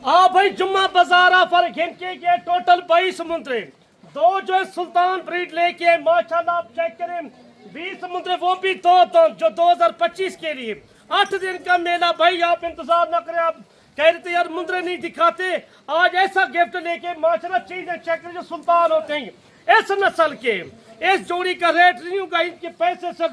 हाँ भाई जुम्मा बाजार ऑफर घिनके के टोटल 22 मुंद्रे, दो जो सुल्तान ब्रीड लेके माशाल्लाह आप चेक करें 20 मुंद्रे वो भी दो जो 2025 के लिए 8 दिन का मेला। भाई आप इंतजार ना करें, आप कह रहे थे यार मुंद्रे नहीं दिखाते, आज ऐसा गिफ्ट लेके माशाल्लाह चीजें चेक करें जो सुल्तान होते हैं इस नस्ल के। इस जोड़ी का रेट नहीं होगा, इनके पैसे से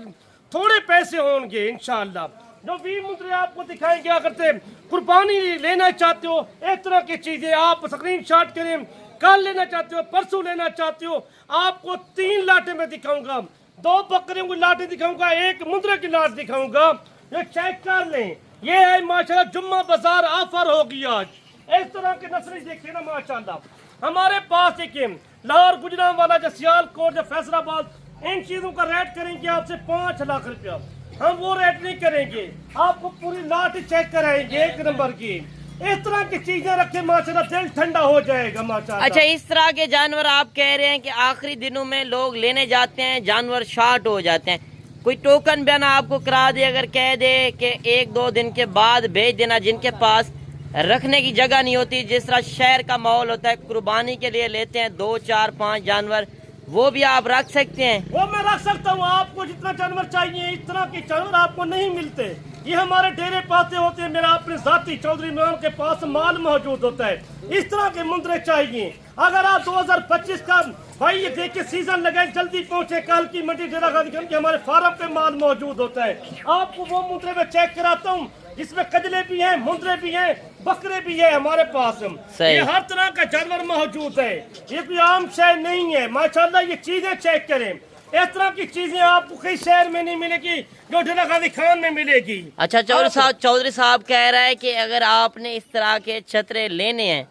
थोड़े पैसे होंगे इंशाल्लाह। जो 20 मुद्रे आपको दिखाएंगे, अगर से कुर्बानी लेना चाहते हो इस तरह की चीजें आप स्क्रीन शॉट करें, कल लेना चाहते हो परसों लेना चाहते हो, आपको 3 लाटे में दिखाऊंगा, 2 बकरियों की लाटे दिखाऊंगा, 1 मुद्रे की लाट दिखाऊंगा। ये चेक कर लें, ये है माशाल्लाह जुम्मा बाजार ऑफर होगी आज। इस तरह के नस्ल देखिए ना माशाल्लाह हमारे पास। देखिए लाहौर गुजरांवाला जो सियालकोट जो फैसलाबाद, इन चीजों का रेट करेंगे आपसे 5 लाख रुपया, हम वो रेट नहीं करेंगे, आपको पूरी लाट चेक कराएंगे 1 नंबर की। इस तरह की चीजें रखे माशाल्लाह दिल ठंडा हो जाएगा माशाल्लाह। अच्छा, इस तरह के जानवर आप कह रहे हैं कि आखिरी दिनों में लोग लेने जाते हैं, जानवर शॉर्ट हो जाते हैं, कोई टोकन बयान आपको करा दे, अगर कह दे कि 1-2 दिन के बाद भेज देना, जिनके पास रखने की जगह नहीं होती, जिस तरह शहर का माहौल होता है, कुर्बानी के लिए लेते हैं 2, 4, 5 जानवर, वो भी आप रख सकते हैं? वो मैं रख सकता हूँ, आपको जितना जानवर चाहिए इस तरह के जानवर आपको नहीं मिलते, ये हमारे डेरे पाते होते हैं, मेरा अपने जाती चौधरी इमरान के पास माल मौजूद होता है। इस तरह के मुंद्रे चाहिए। अगर आप 2025 का भाई ये देखिए सीजन लगाए, जल्दी पहुंचे, कल की मंडी डेरा गांधी के हमारे फार्म पे माल मौजूद होता है, आपको वो मुंद्रे में चेक कराता हूँ जिसमें कजले भी हैं, मुंद्रे भी हैं, बकरे भी हैं हमारे पास। ये हर तरह का जानवर मौजूद है, ये कोई आम शय नहीं है माशाल्लाह। ये चीजें चेक करें, इस तरह की चीजें आपको कई शहर में नहीं मिलेगी जो डेरा गांधी खान में मिलेगी। अच्छा चौधरी साहब कह रहा है कि अगर आपने इस तरह के छतरे लेने हैं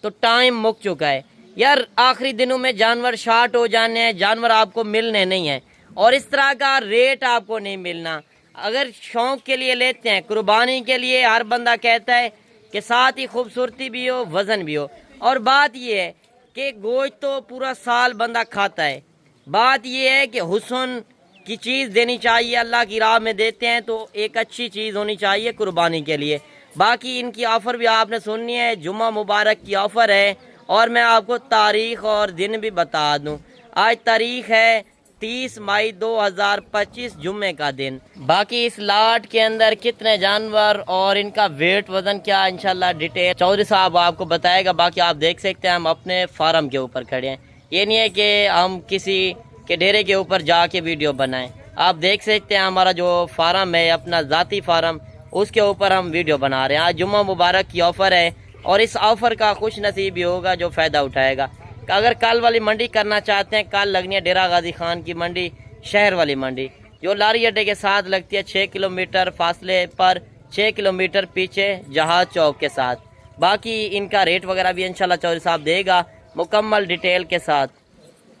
तो टाइम मुक चुका है यार, आखिरी दिनों में जानवर शॉर्ट हो जाने हैं, जानवर आपको मिलने नहीं है और इस तरह का रेट आपको नहीं मिलना। अगर शौक के लिए लेते हैं, कुर्बानी के लिए, हर बंदा कहता है कि साथ ही खूबसूरती भी हो, वजन भी हो, और बात ये है कि गोश्त तो पूरा साल बंदा खाता है, बात ये है कि हुस्न की चीज़ देनी चाहिए, अल्लाह की राह में देते हैं तो एक अच्छी चीज़ होनी चाहिए कुर्बानी के लिए। बाकी इनकी ऑफ़र भी आपने सुननी है, जुम्मा मुबारक की ऑफ़र है, और मैं आपको तारीख़ और दिन भी बता दूं, आज तारीख़ है 30 मई 2025 जुम्मे का दिन। बाकी इस लाट के अंदर कितने जानवर और इनका वेट वजन क्या इंशाल्लाह डिटेल चौधरी साहब आपको बताएगा। बाकी आप देख सकते हैं हम अपने फार्म के ऊपर खड़े हैं, ये नहीं है कि हम किसी के डेरे के ऊपर जाके वीडियो बनाएं। आप देख सकते हैं हमारा जो फार्म है, अपना ज़ाती फार्म, उसके ऊपर हम वीडियो बना रहे हैं। आज जुम्मा मुबारक की ऑफ़र है और इस ऑफ़र का खुश नसीब ही होगा जो फ़ायदा उठाएगा। अगर कल वाली मंडी करना चाहते हैं, कल लगनी है डेरा गाजी खान की मंडी, शहर वाली मंडी जो लारी अड्डे के साथ लगती है, 6 किलोमीटर फासले पर, 6 किलोमीटर पीछे जहाज चौक के साथ। बाकी इनका रेट वगैरह भी इंशाल्लाह चौधरी साहब देगा मुकम्मल डिटेल के साथ।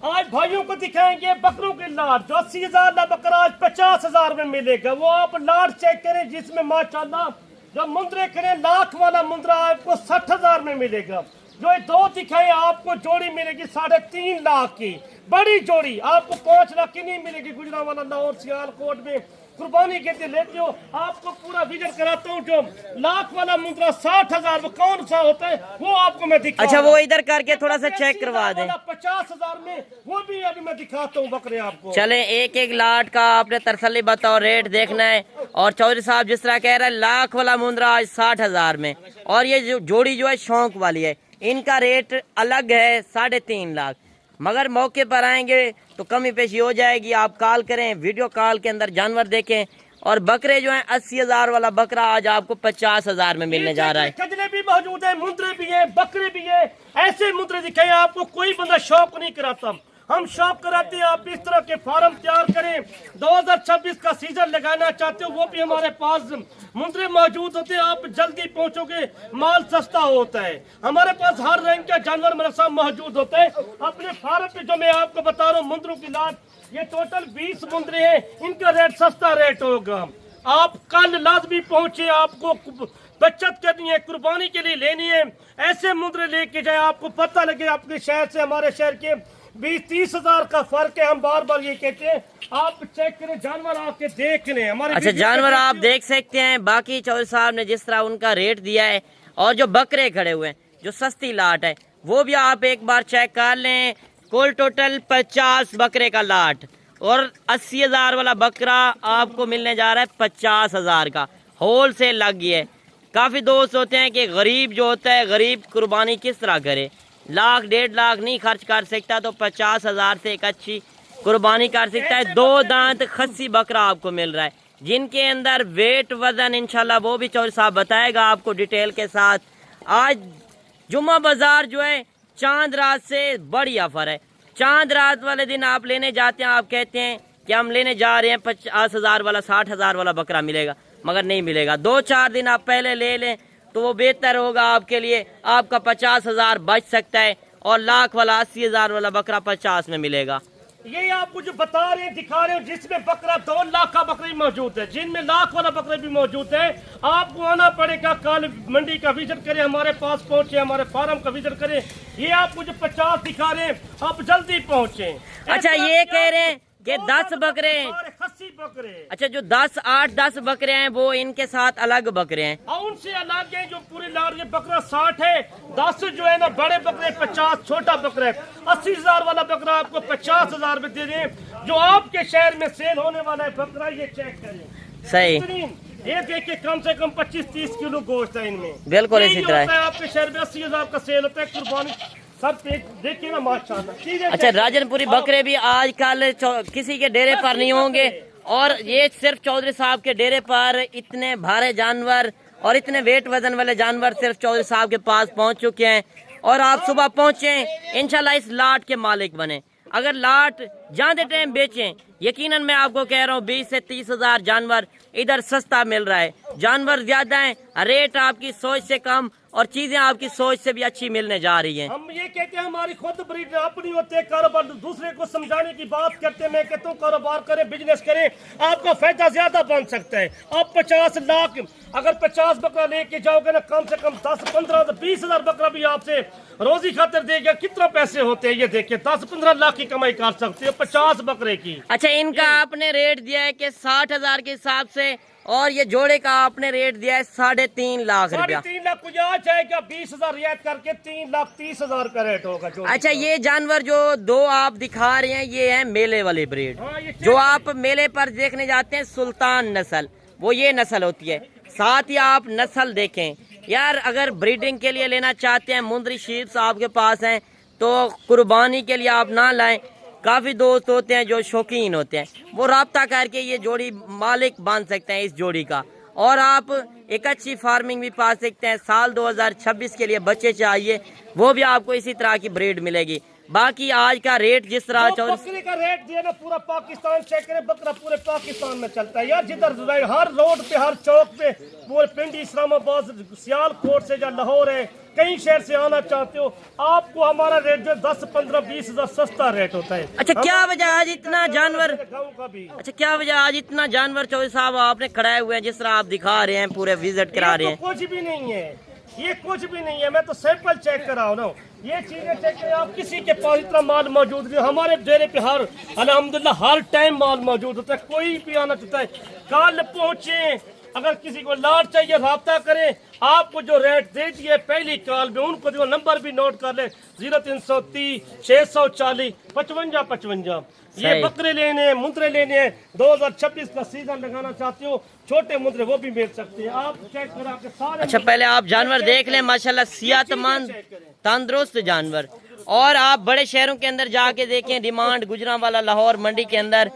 आज भाइयों को दिखाएंगे बकरों की लाट जो 80,000 का बकरा आज 50,000 में मिलेगा। वो आप लाट चेक करें जिसमें माशाल्लाह जो मुंद्रे करें, लाख वाला मुंद्रा आपको 60,000 में मिलेगा। जो ये 2 दिखाए आपको जोड़ी मिलेगी 3.5 लाख की, बड़ी जोड़ी आपको 5 लाख की नहीं मिलेगी। गुजरांवाला लाहौर सियालकोट में कुर्बानी के लिए लेते हो, आपको पूरा विजिट कराता हूँ। जो लाख वाला मुंद्रा 60,000 में कौन सा होता है वो आपको मैं दिखा। अच्छा, वो इधर करके थोड़ा सा चेक करवा दें। 50,000 में वो भी अभी मैं दिखाता हूँ बकरे आपको। चले एक लाट का आपने तसल्ली बताओ, रेट देखना है। और चौधरी साहब जिस तरह कह रहे हैं लाख वाला मुंद्रा आज 60,000 में, और ये जो जोड़ी जो है शौक वाली है, इनका रेट अलग है 3.5 लाख। मगर मौके पर आएंगे तो कमी पेशी हो जाएगी। आप कॉल करें, वीडियो कॉल के अंदर जानवर देखें। और बकरे जो हैं 80,000 वाला बकरा आज आपको 50,000 में मिलने जा रहा है। कजले भी मौजूद है, मुंद्रे भी है, बकरे भी है। ऐसे मुंद्रे दिखाए आपको, कोई बंदा शौक नहीं कराता, हम शौक कराते हैं। आप इस तरह के फार्म तैयार करें, 2026 का सीजन लगाना चाहते हो वो भी हमारे पास मुंद्रे मौजूद होते हैं। आप जल्दी पहुंचोगे, माल सस्ता होता है, हमारे पास हर रंग का जानवर मेरे साथ मौजूद होता है। अपने फार्म पे जो मैं आपको बता रहा हूँ मुंद्रों की लाट, ये टोटल 20 मुंद्रे हैं, इनका रेट सस्ता रेट होगा। आप कल लाजमी पहुंचे, आपको बचत करनी है, कुर्बानी के लिए लेनी है। ऐसे मुंद्रे लेके जाए, आपको पता लगे आपके शहर से हमारे शहर के 20-30 हजार का फर्क है। हम बार बार ये कहते हैं, आप चेक करें, जानवर आके देख लें हमारे। अच्छा, जानवर आप देख सकते हैं। बाकी चौधरी साहब ने जिस तरह उनका रेट दिया है اور جو بکرے کھڑے ہوئے ہیں جو سستی لاٹ ہے وہ بھی آپ ایک بار چیک کر لیں. کل ٹوٹل 50 بکرے کا لاٹ اور 80,000 والا بکرا آپ کو ملنے جا رہا ہے 50,000 کا. ہول سیل لگ گئی ہے. کافی دوست ہوتے ہیں کہ غریب جو ہوتا ہے غریب قربانی کس طرح کرے, 1,00,000 1,50,000 نہیں خرچ کر سکتا تو 50,000 سے ایک اچھی قربانی کر سکتا ہے. 2 دانت خصی بکرا آپ کو مل رہا ہے جن کے اندر ویٹ وزن انشاءاللہ وہ بھی چودھری صاحب بتائے گا آپ کو ڈیٹیل کے ساتھ. آج جمعہ بازار جو ہے چاند رات سے بڑی آفر ہے. چاند رات والے دن آپ لینے جاتے ہیں, آپ کہتے ہیں کہ ہم لینے جا رہے ہیں 50,000 والا 60,000 والا بکرا ملے گا, مگر نہیں ملے گا. 2-4 دن آپ پہلے لے لیں تو وہ بہتر ہوگا آپ کے لیے. آپ کا 50,000 بچ سکتا ہے اور 1,00,000 والا 80,000 والا بکرا 50 میں ملے گا. یہ آپ کو جو بتا رہے ہیں دکھا رہے ہیں جس میں بکرا 2,00,000 کا بکرا بھی موجود ہے, جن میں 1,00,000 والا بکرا بھی موجود ہے. آپ کو آنا پڑے گا, کل منڈی کا وزٹ کریں, ہمارے پاس پہنچے, ہمارے فارم کا وزٹ کریں. یہ آپ کو جو 50 دکھا رہے ہیں آپ جلدی پہنچیں. اچھا یہ کہہ رہے ہیں کہ 10 بکرے ہیں, خصی بکرے, اچھا جو 8-10 بکرے ہیں وہ ان کے ساتھ الگ بکرے ہیں, ان سے الگ ہیں. جو پورے لاٹ کے بکرا 60 ہے, 10 جو ہے نا بڑے بکرے 50, چھوٹا بکرا ہے 80,000 والا بکرا آپ کو 50,000 میں دے دیں. جو آپ کے شہر میں سیل ہونے والا ہے بکرا یہ چیک کریں. صحیح, یہ دیکھیں کم سے کم 25-30 کلو گوشت ہے ان میں. بالکل اسی طرح ہے. آپ کے شہر میں 80,000 کا سیل ہوتا ہے قربانی سب دیکھیے نا ماشاءاللہ. اچھا راجن پوری بکرے بھی آج کل کسی کے ڈیرے پر نہیں ہوں گے, اور یہ صرف چودھری صاحب کے ڈیرے پر اتنے بھارے جانور اور اتنے ویٹ وزن والے جانور صرف چودھری صاحب کے پاس پہنچ چکے ہیں. اور آپ صبح پہنچیں انشاءاللہ اس لاٹ کے مالک بنیں. اگر لاٹ جاندے ٹائم بیچیں, یقیناً میں آپ کو کہہ رہا ہوں 20 سے 30,000 جانور ادھر سستا مل رہا ہے. جانور زیادہ ہیں, ریٹ آپ کی سوچ سے کم اور چیزیں آپ کی سوچ سے بھی اچھی ملنے جا رہی ہیں. ہم یہ کہتے ہیں ہماری خود بریڈ اپنی ہوتے ہیں, کاروبار دوسرے کو سمجھانے کی بات کرتے ہیں. میں کہتا ہوں کاروبار کریں, بزنس کریں, آپ کا فائدہ زیادہ بن سکتا ہے. آپ 50 لاکھ اگر 50 بکرا لے کے جاؤ گے نا, کم سے کم 10-15 20,000 بکرا بھی آپ سے روزی خاطر دے گا. کتنا پیسے ہوتے ہیں یہ دیکھیں, 10-15 لاکھ کی کمائی کر سکتے ہو 50 بکرے کی. اچھا ان کا آپ نے ریٹ دیا ہے کہ 60,000 کے حساب سے, اور یہ جوڑے کا آپ نے ریٹ دیا ہے 3.5 لاکھ روپیہ. 3.5 لاکھ کو آ جائے گا, 20,000 رعایت کر کے 3,30,000 کا ریٹ ہوگا. اچھا یہ جانور جو 2 آپ دکھا رہے ہیں یہ ہیں میلے والی بریڈ. جو آپ میلے پر دیکھنے جاتے ہیں سلطان نسل, وہ یہ نسل ہوتی ہے. ساتھ ہی آپ نسل دیکھیں یار, اگر بریڈنگ کے لیے لینا چاہتے ہیں مندری شیپس آپ کے پاس ہیں تو قربانی کے لیے آپ نہ لائیں. کافی دوست ہوتے ہیں جو شوقین ہوتے ہیں, وہ رابطہ کر کے یہ جوڑی مالک بن سکتے ہیں اس جوڑی کا, اور آپ ایک اچھی فارمنگ بھی پا سکتے ہیں. سال 2026 کے لیے بچے چاہیے وہ بھی آپ کو اسی طرح کی بریڈ ملے گی. باقی آج کا ریٹ جس طرح بکرے کا ریٹ دیا نا پورا پاکستان چیک کرے, بکرا پورے پاکستان میں چلتا ہے یار. جدھر ہر روڈ پہ ہر چوک پہ, پورے پنڈی, اسلام آباد, سیال کوٹ سے یا لاہور ہے, کئی شہر سے آنا چاہتے ہو آپ کو ہمارا ریٹ جو 10-15-20,000 سستا ریٹ ہوتا ہے. اچھا کیا وجہ آج اتنا جانور, گاؤں کا بھی اچھا کیا وجہ آج اتنا جانور چودھری صاحب آپ نے کھڑائے ہوئے ہیں جس طرح آپ دکھا رہے ہیں پورے وزٹ کرا رہے ہیں؟ کچھ بھی نہیں ہے, یہ کچھ بھی نہیں ہے. میں تو سیمپل چیک کرا ہوں نا, یہ چیزیں چیک کریں. آپ کسی کے پاس اتنا مال موجود نہیں, ہمارے ڈیرے پہ ہر الحمدللہ ہر ٹائم مال موجود ہوتا ہے. کوئی بھی آنا چاہتا ہے کل پہنچیں, اگر کسی کو لاٹ چاہیے رابطہ کریں. آپ کو جو ریٹ دے دیے پہلی کال میں, ان کو جو نمبر بھی نوٹ کر لیں 0330 640 5555. یہ بکرے لینے ہیں, مندرے لینے ہیں, 2026 کا سیزن لگانا چاہتے ہو, چھوٹے مندرے وہ بھی مل سکتے ہیں. آپ چیک کرا کے سارے. اچھا پہلے آپ جانور دیکھ لیں, ماشاءاللہ صحت مند تندرست جانور. اور آپ بڑے شہروں کے اندر جا کے دیکھیں, ڈیمانڈ گجرانوالا لاہور منڈی کے اندر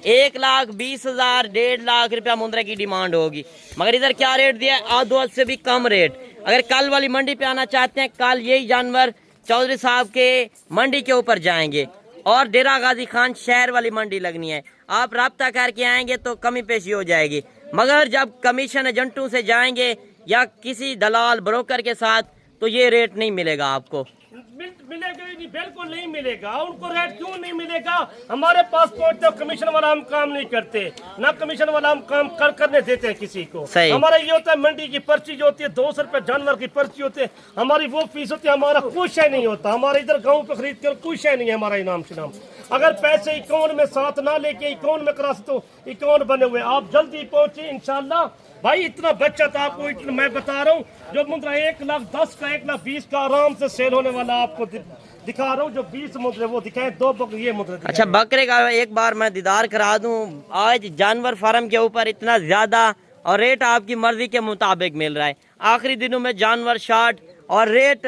1,20,000 1.5 لاکھ روپیہ مندرے کی ڈیمانڈ ہوگی, مگر ادھر کیا ریٹ دیا ہے, آدھو سے بھی کم ریٹ. اگر کل والی منڈی پہ آنا چاہتے ہیں, کل یہی جانور چودھری صاحب کے منڈی کے اوپر جائیں گے, اور ڈیرہ غازی خان شہر والی منڈی لگنی ہے. آپ رابطہ کر کے آئیں گے تو کمی پیشی ہو جائے گی, مگر جب کمیشن ایجنٹوں سے جائیں گے یا کسی دلال بروکر کے ساتھ تو یہ ریٹ نہیں ملے گا آپ کو. ملے گا نہیں, بالکل نہیں ملے گا. ان کو ریٹ کیوں نہیں ملے گا, ہمارے پاس پہنچتے ہو کمیشن والا ہم کام نہیں کرتے, نہ کمیشن والا ہم کام کرنے دیتے ہیں کسی کو. ہمارا یہ ہوتا ہے منڈی کی پرچی جو ہوتی ہے 200 روپے جانور کی پرچی ہوتی ہے, ہماری وہ فیس ہوتی ہے. ہمارا کوئی شے نہیں ہوتا, ہمارے ادھر گاؤں پہ خرید کر کوئی شے نہیں ہے ہمارا انعام شنام. اگر پیسے اکاؤنٹ میں ساتھ نہ لے کے اکاؤنٹ میں کرا سکتے ہو, اکاؤنٹ بنے ہوئے. آپ جلدی پہنچے, انشاءاللہ भाई इतना बचत आपको इतना मैं बता रहा हूँ, जो मुद्रा 1,10,000 का 1,20,000 का आराम से सेल होने वाला आपको दिखा रहा हूँ। जो 20 मुद्रे वो दिखाए, 2 बकरे ये मुद्रे दिखाए। अच्छा, बकरे का एक बार मैं दीदार करा दूं। आज जानवर फार्म के ऊपर इतना ज्यादा और रेट आपकी मर्जी के मुताबिक मिल रहा है। आखिरी दिनों में जानवर शार्ट और रेट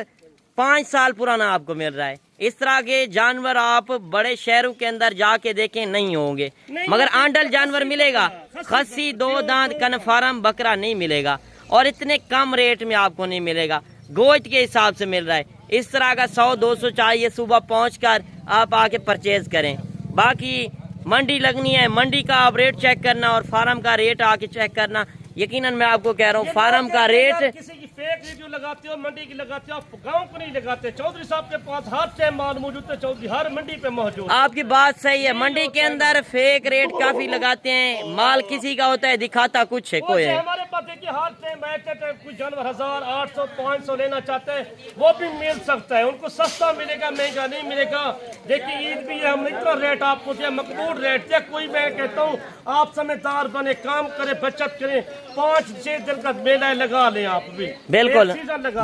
5 साल पुराना आपको मिल रहा है। इस तरह के जानवर आप बड़े शहरों के अंदर जाके देखें नहीं होंगे, मगर आंडल जानवर मिलेगा। खस्सी, 2 दांत, कन्फर्म बकरा नहीं मिलेगा और इतने कम रेट में आपको नहीं मिलेगा। गोश्त के हिसाब से मिल रहा है। इस तरह का 100-200 चाहिए, सुबह पहुंचकर आप आके परचेज करें। बाकी मंडी लगनी है, मंडी का आप रेट चेक करना और फार्म का रेट आके चेक करना। यकीनन मैं आपको कह रहा हूँ, फार्म का रेट किसी की फेक रिव्यू लगाते हो, मंडी की लगाते हो, आप गांव को नहीं लगाते। चौधरी साहब के पास हर टाइम माल मौजूद है, चौधरी हर मंडी पे मौजूद। आपकी बात सही है, मंडी के अंदर फेक रेट काफी लगाते हैं। माल किसी का होता है, दिखाता कुछ है कोई है। हमारे पास देखिए हर टाइम कोई जानवर 1,000-800-500 लेना चाहते हैं, वो भी मिल सकता है। उनको सस्ता मिलेगा, महंगा नहीं मिलेगा। देखिए ईद भी है, हमने इतना रेट आपको दिया, मकबूल रेट दिया। कोई मैं कहता हूँ आप समझदार बने, काम करें, बचत करें। 5-6 दिन का मेला लगा लें आप भी। बिल्कुल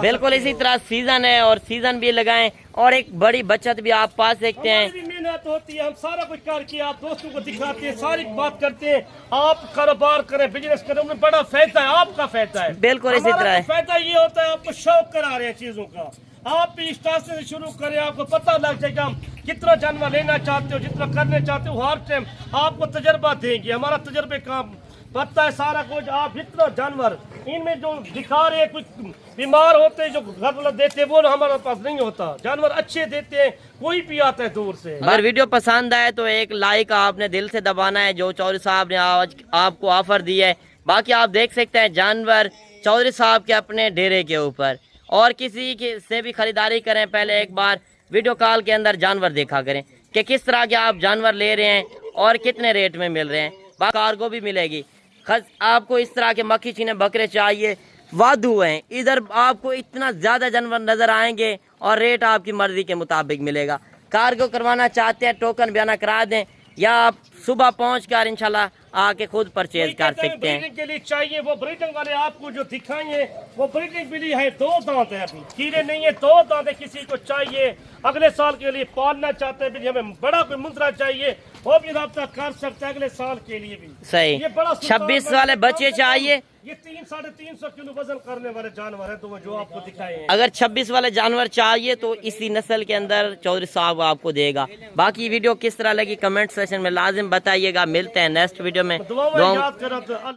बिल्कुल, इसी तरह सीजन है और सीजन भी लगाएं और एक बड़ी बचत भी आप पा सकते हैं। हमारी मेहनत होती है, हम सारा कुछ करके आप दोस्तों को दिखाते हैं, सारी बात करते हैं। आप कारोबार करें, बिजनेस करें, उनमें बड़ा फायदा है, आपका फायदा है। बिल्कुल इसी तरह है। फायदा ये होता है, आपको शौक करा रहे हैं चीजों का। आप भी इस टास्क से शुरू करें, आपको पता लग जाएगा हम कितना जानवर लेना चाहते हो, जितना करने चाहते हो। हर टाइम आपको तजर्बा देंगे, हमारा तजर्बे काम पता है सारा कुछ। आप इतना जानवर इनमें जो दिखा रहे हैं, कुछ बीमार होते हैं जो घर देते हैं, वो हमारे पास नहीं होता। जानवर अच्छे देते हैं, कोई भी आता है दूर से। अगर वीडियो पसंद आए तो एक लाइक आपने दिल से दबाना है, जो चौधरी साहब ने आज आपको ऑफर दी है। बाकी आप देख सकते हैं जानवर चौधरी साहब के अपने डेरे के ऊपर। और किसी के से भी खरीदारी करें, पहले एक बार वीडियो कॉल के अंदर जानवर देखा करें कि किस तरह के आप जानवर ले रहे हैं और कितने रेट में मिल रहे हैं। कार्गो भी मिलेगी। आपको इस तरह के मक्खी चीने बकरे चाहिए, वाधु हैं इधर, आपको इतना ज्यादा जानवर नजर आएंगे और रेट आपकी मर्जी के मुताबिक मिलेगा। कार्गो करवाना चाहते हैं, टोकन बयाना करा दें या आप सुबह पहुंचकर इंशाल्लाह आके खुद परचेज कर सकते हैं। ब्रीडिंग के लिए चाहिए, वो ब्रीडिंग वाले आपको जो दिखाएंगे वो ब्रीडिंग के लिए है। 2 दांत है, अभी कीड़े नहीं है, 2 दांत है। किसी को चाहिए अगले साल के लिए पालना चाहते हैं भी, हमें बड़ा कोई मुद्रा चाहिए, वो भी राब्ता कर सकते हैं अगले साल के लिए भी। सही। ये बड़ा 26 वाले बच्चे चाहिए। ये 300-350 किलो वजन करने वाले जानवर है, तो वो जो आपको दिखाए हैं। अगर 26 वाले जानवर चाहिए तो इसी नस्ल के अंदर चौधरी साहब आपको देगा। बाकी वीडियो किस तरह लगी कमेंट सेक्शन में लाजिम बताइएगा। मिलते हैं नेक्स्ट वीडियो में। दुआ में याद करा तो